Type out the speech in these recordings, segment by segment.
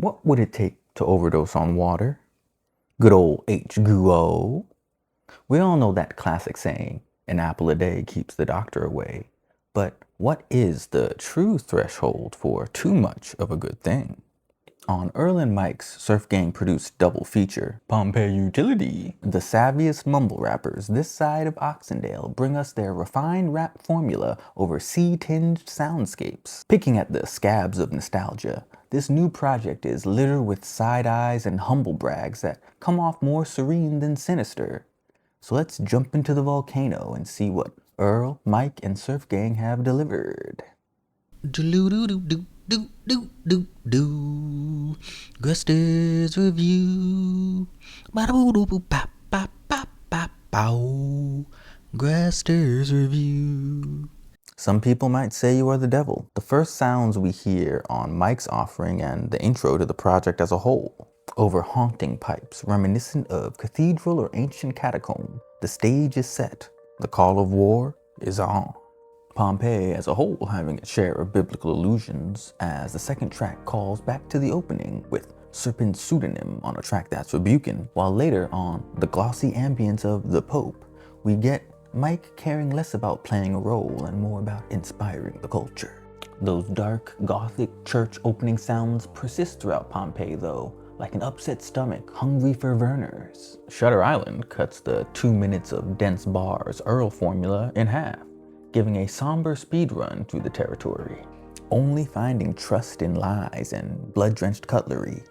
What would it take to overdose on water? Good old H2O. We all know that classic saying, an apple a day keeps the doctor away. But what is the true threshold for too much of a good thing? On Earl and Mike's SURFGANG produced double feature, POMPEII Utility, the savviest mumble rappers this side of Oxendale bring us their refined rap formula over sea-tinged soundscapes. Picking at the scabs of nostalgia, this new project is littered with side eyes and humble brags that come off more serene than sinister. So let's jump into the volcano and see what Earl, Mike, and SURFGANG have delivered. Gruster's review. Gruster's review. Some people might say you are the devil. The first sounds we hear on Mike's offering and the intro to the project as a whole. Over haunting pipes reminiscent of cathedral or ancient catacomb, the stage is set. The call of war is on. POMPEII as a whole having its share of biblical allusions, as the second track calls back to the opening with serpent pseudonym on a track that's rebuking, while later on the glossy ambience of the Pope, we get Mike caring less about playing a role and more about inspiring the culture. Those dark, gothic church opening sounds persist throughout POMPEII though, like an upset stomach hungry for Werners. Shutter Island cuts the 2 minutes of dense bars Earl formula in half, giving a somber speed run through the territory, only finding trust in lies and blood-drenched cutlery.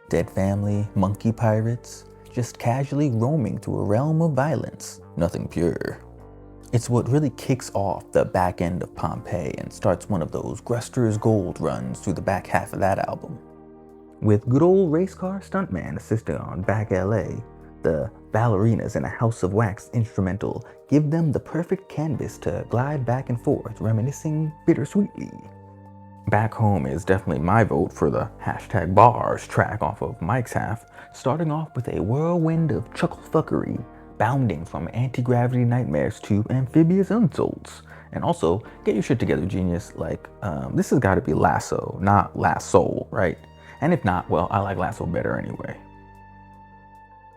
Dead family, monkey pirates, just casually roaming through a realm of violence, nothing pure. It's what really kicks off the back end of POMPEII and starts one of those Gruster's Gold runs through the back half of that album. With good old race car stuntman assisting on Back LA, the ballerinas in a House of Wax instrumental give them the perfect canvas to glide back and forth, reminiscing bittersweetly. Back Home is definitely my vote for the #bars track off of Mike's half, starting off with a whirlwind of chuckle fuckery, bounding from anti-gravity nightmares to amphibious insults. And also, get your shit together, genius. This has got to be Lasso, not Last Soul, right? And if not, well, I like Lasso better anyway.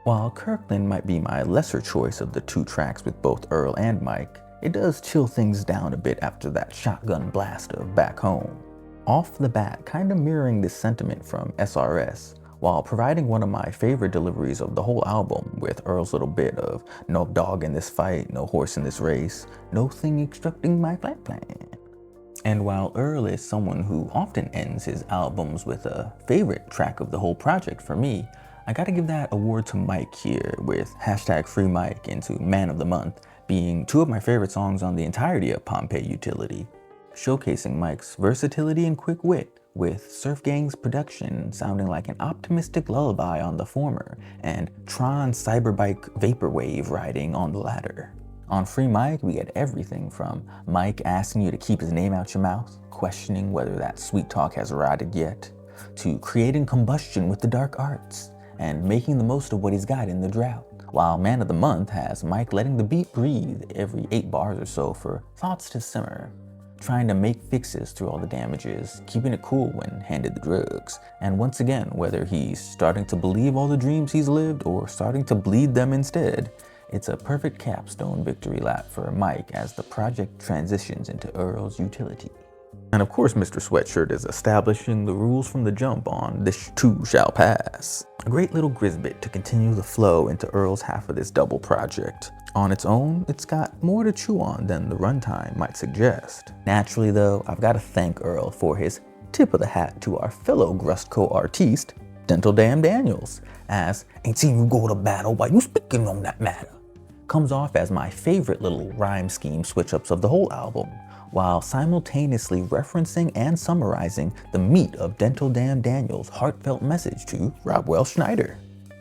While Kirkland might be my lesser choice of the two tracks with both Earl and Mike, it does chill things down a bit after that shotgun blast of Back Home. Off the bat, kinda mirroring this sentiment from SRS, while providing one of my favorite deliveries of the whole album with Earl's little bit of no dog in this fight, no horse in this race, no thing obstructing my plan. And while Earl is someone who often ends his albums with a favorite track of the whole project for me, I gotta give that award to Mike here with #FreeMike into Man of the Month being two of my favorite songs on the entirety of POMPEII Utility, showcasing Mike's versatility and quick wit, with SURFGANG's production sounding like an optimistic lullaby on the former and Tron cyberbike vaporwave riding on the latter. On Free Mike, we get everything from Mike asking you to keep his name out your mouth, questioning whether that sweet talk has rotted yet, to creating combustion with the dark arts, and making the most of what he's got in the drought. While Man of the Month has Mike letting the beat breathe every 8 bars or so for thoughts to simmer, trying to make fixes through all the damages, keeping it cool when handed the drugs, and once again, whether he's starting to believe all the dreams he's lived or starting to bleed them instead, it's a perfect capstone victory lap for Mike as the project transitions into Earl's Utility. And of course, Mr. Sweatshirt is establishing the rules from the jump on This Too Shall Pass. A great little grisbit to continue the flow into Earl's half of this double project. On its own, it's got more to chew on than the runtime might suggest. Naturally though, I've got to thank Earl for his tip of the hat to our fellow Grustco artiste, Dental Damn Daniels, as "Ain't seen you go to battle while you speaking on that matter" comes off as my favorite little rhyme scheme switch-ups of the whole album, while simultaneously referencing and summarizing the meat of Dental Damn Daniels' heartfelt message to Robwell Schneider.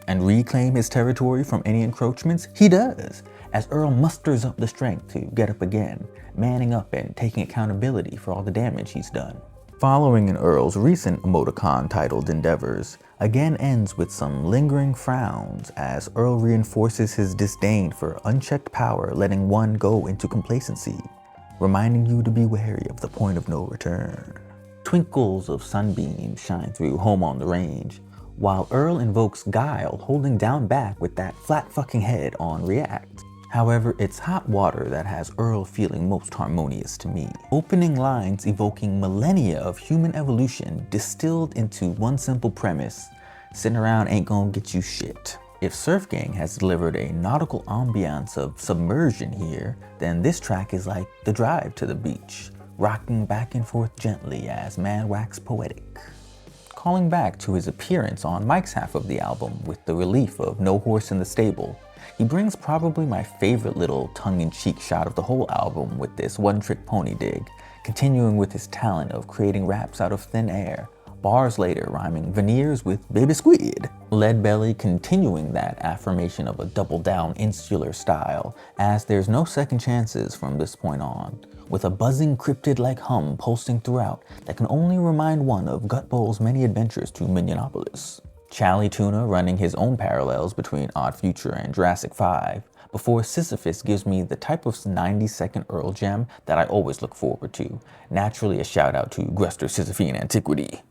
And reclaim his territory from any encroachments? He does, as Earl musters up the strength to get up again, manning up and taking accountability for all the damage he's done. Following in Earl's recent emoticon-titled endeavors, again ends with some lingering frowns as Earl reinforces his disdain for unchecked power letting one go into complacency, reminding you to be wary of the point of no return. Twinkles of sunbeams shine through Home on the Range, while Earl invokes Guile holding down back with that flat fucking head on React. However, it's Hot Water that has Earl feeling most harmonious to me. Opening lines evoking millennia of human evolution distilled into one simple premise: sitting around ain't gonna get you shit. If SURFGANG has delivered a nautical ambiance of submersion here, then this track is like the drive to the beach, rocking back and forth gently as man wax poetic. Calling back to his appearance on Mike's half of the album with the relief of No Horse in the Stable, he brings probably my favorite little tongue-in-cheek shot of the whole album with this one-trick pony dig, continuing with his talent of creating raps out of thin air, bars later rhyming veneers with baby squid. Leadbelly continuing that affirmation of a double-down insular style, as there's no second chances from this point on, with a buzzing cryptid-like hum pulsing throughout that can only remind one of Gutbowl's many adventures to Minionopolis. Charlie Tuna running his own parallels between Odd Future and Jurassic 5, before Sisyphus gives me the type of 90-second Earl gem that I always look forward to. Naturally a shout out to Gruster Sisyphean Antiquity.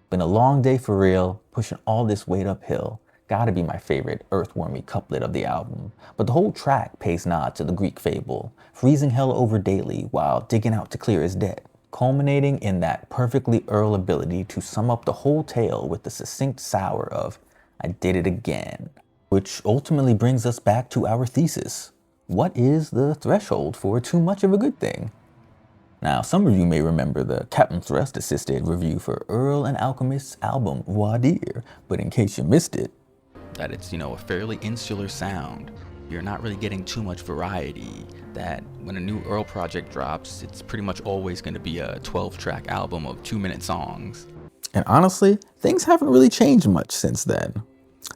Been a long day for real, pushing all this weight uphill. Gotta be my favorite earthwormy couplet of the album. But the whole track pays nod to the Greek fable, freezing hell over daily while digging out to clear his debt, culminating in that perfectly Earl ability to sum up the whole tale with the succinct sour of, "I did it again." Which ultimately brings us back to our thesis. What is the threshold for too much of a good thing? Now, some of you may remember the Captain Thrust assisted review for Earl and Alchemist's album Voir Dire, but in case you missed it, that it's, a fairly insular sound. You're not really getting too much variety, that when a new Earl project drops, it's pretty much always going to be a 12-track album of 2-minute songs. And honestly, things haven't really changed much since then.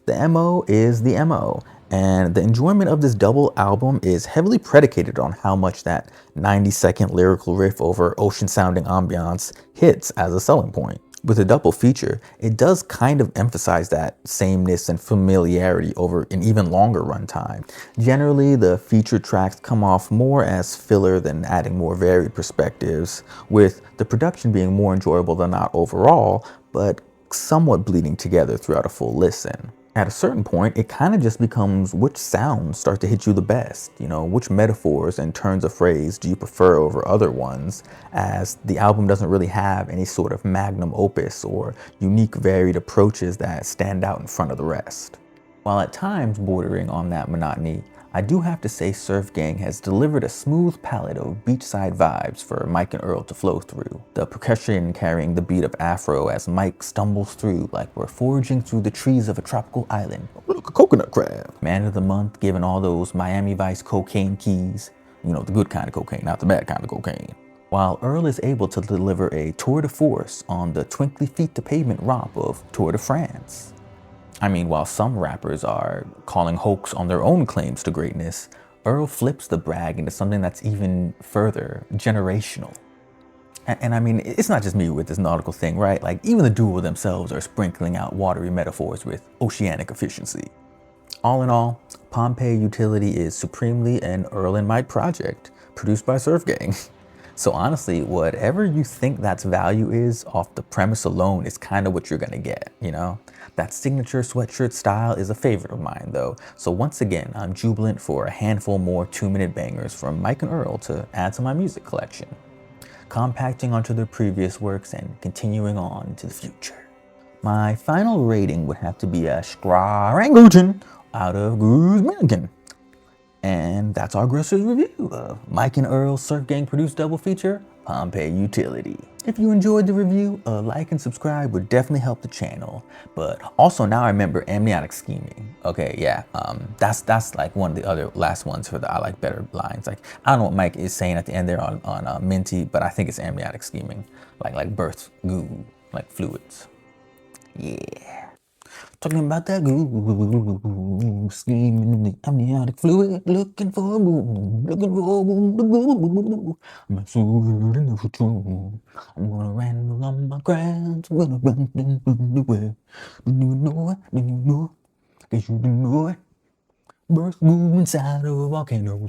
The MO is the MO, and the enjoyment of this double album is heavily predicated on how much that 90-second lyrical riff over ocean-sounding ambiance hits as a selling point. With a double feature, it does kind of emphasize that sameness and familiarity over an even longer runtime. Generally, the feature tracks come off more as filler than adding more varied perspectives, with the production being more enjoyable than not overall, but somewhat bleeding together throughout a full listen. At a certain point, it kind of just becomes which sounds start to hit you the best, which metaphors and turns of phrase do you prefer over other ones, as the album doesn't really have any sort of magnum opus or unique varied approaches that stand out in front of the rest. While at times bordering on that monotony, I do have to say SURFGANG has delivered a smooth palette of beachside vibes for Mike and Earl to flow through. The percussion carrying the beat of Afro as Mike stumbles through like we're foraging through the trees of a tropical island. Look, a coconut crab. Man of the month giving all those Miami Vice cocaine keys. The good kind of cocaine, not the bad kind of cocaine. While Earl is able to deliver a tour de force on the twinkly feet to pavement romp of Tour de France. While some rappers are calling hoax on their own claims to greatness, Earl flips the brag into something that's even further generational. And it's not just me with this nautical thing, right? Like, even the duo themselves are sprinkling out watery metaphors with oceanic efficiency. All in all, POMPEII Utility is supremely an Earl and Mike project, produced by SURFGANG. So honestly, whatever you think that's value is off the premise alone is kind of what you're gonna get, That signature sweatshirt style is a favorite of mine though. So once again, I'm jubilant for a handful more 2-minute bangers from Mike and Earl to add to my music collection, compacting onto their previous works and continuing on into the future. My final rating would have to be a Strangutin out of Gruster. And that's our Gruster's review of Mike and Earl's SURFGANG produced double feature, POMPEII Utility. If you enjoyed the review, a like and subscribe would definitely help the channel. But also now I remember amniotic scheming. Okay, yeah, that's like one of the other last ones for the I like better lines. Like, I don't know what Mike is saying at the end there on Minty, but I think it's amniotic scheming, like birth goo, like fluids. Yeah. Talking about that goo, scheming in the amniotic fluid, looking for a goo, I'm sword in the future. I'm gonna ramble on my grounds, I'm gonna run anywhere. Didn't you know it? Didn't you know it? Guess you didn't know it. Birth goo inside of a volcano.